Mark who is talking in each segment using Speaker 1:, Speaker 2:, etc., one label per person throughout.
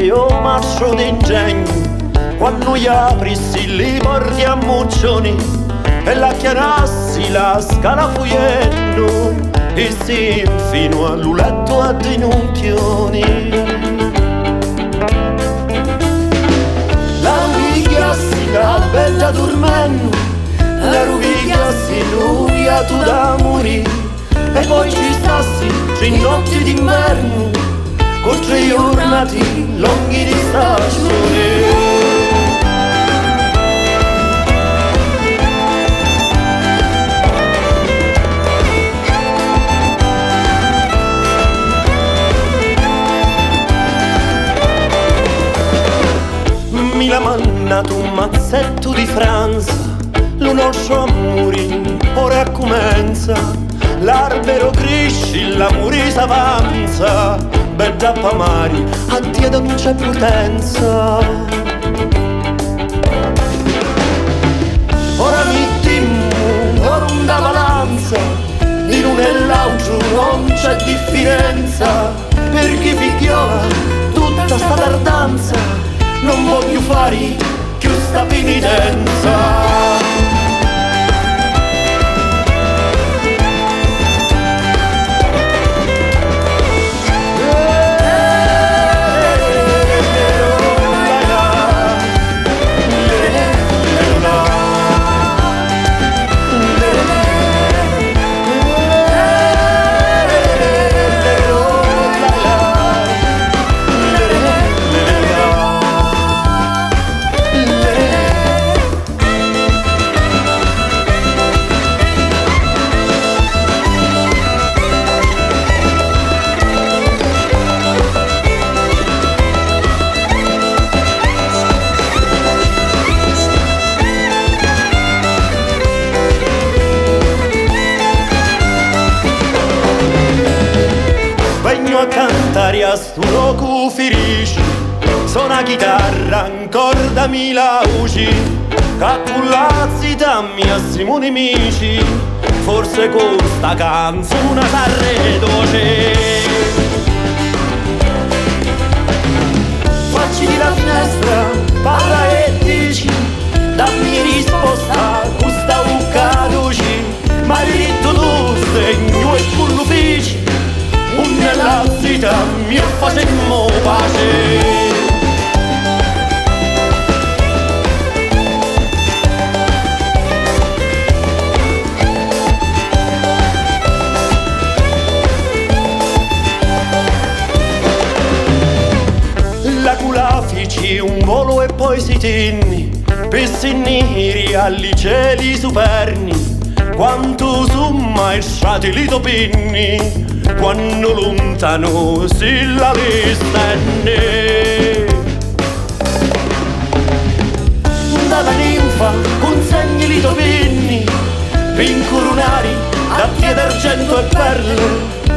Speaker 1: io marcio d'ingegno, quando gli aprissi li porti a muccioni e la chiarassi la scala fuiendo e si infino all'uletto a ginocchioni. La ruvigliassi la bella dormendo, la ruvigliassi l'uia tu da morire, e poi ci stassi tre notti d'inverno con 3 giornati lunghi di stagione. Mi l'ha mandato un mazzetto di Francia, lo nostro amore ora comincia. L'albero cresce, l'amore s'avanza, bel giappa mari, addio non c'è potenza. Ora mettiamo l'onda balanza, di l'uno e l'altro non c'è differenza, perché figliola tutta sta tardanza, non voglio fare più sta penitenza. Vengo a cantare a sto loco felice, suona chitarra, ancordami la voce, cappulazzi dammi a Simone Amici, forse con sta canzone sarre dolce. Facci di la finestra, parla e dici, dammi risposta, questa ucca doci, ma hai detto tu segno e quello feci, nella vita mi facemmo pace. La cula feci un volo e poi si tenni, pessi neri agli cieli superni, quanto somma i satelliti penni, quando lontano si la stenne. Dalla ninfa consegni li penni, pincoronari da pie d'argento e perle,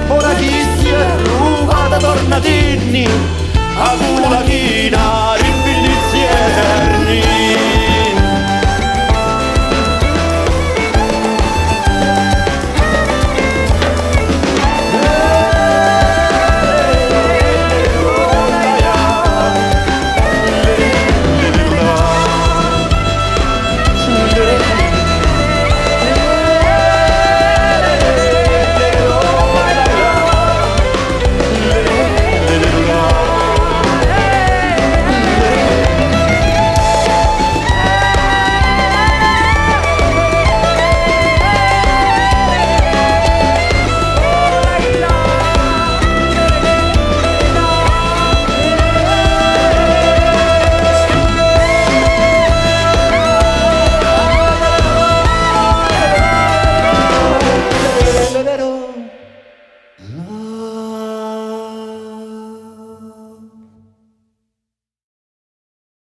Speaker 1: ora chi si è rubata torna tenni a cula china.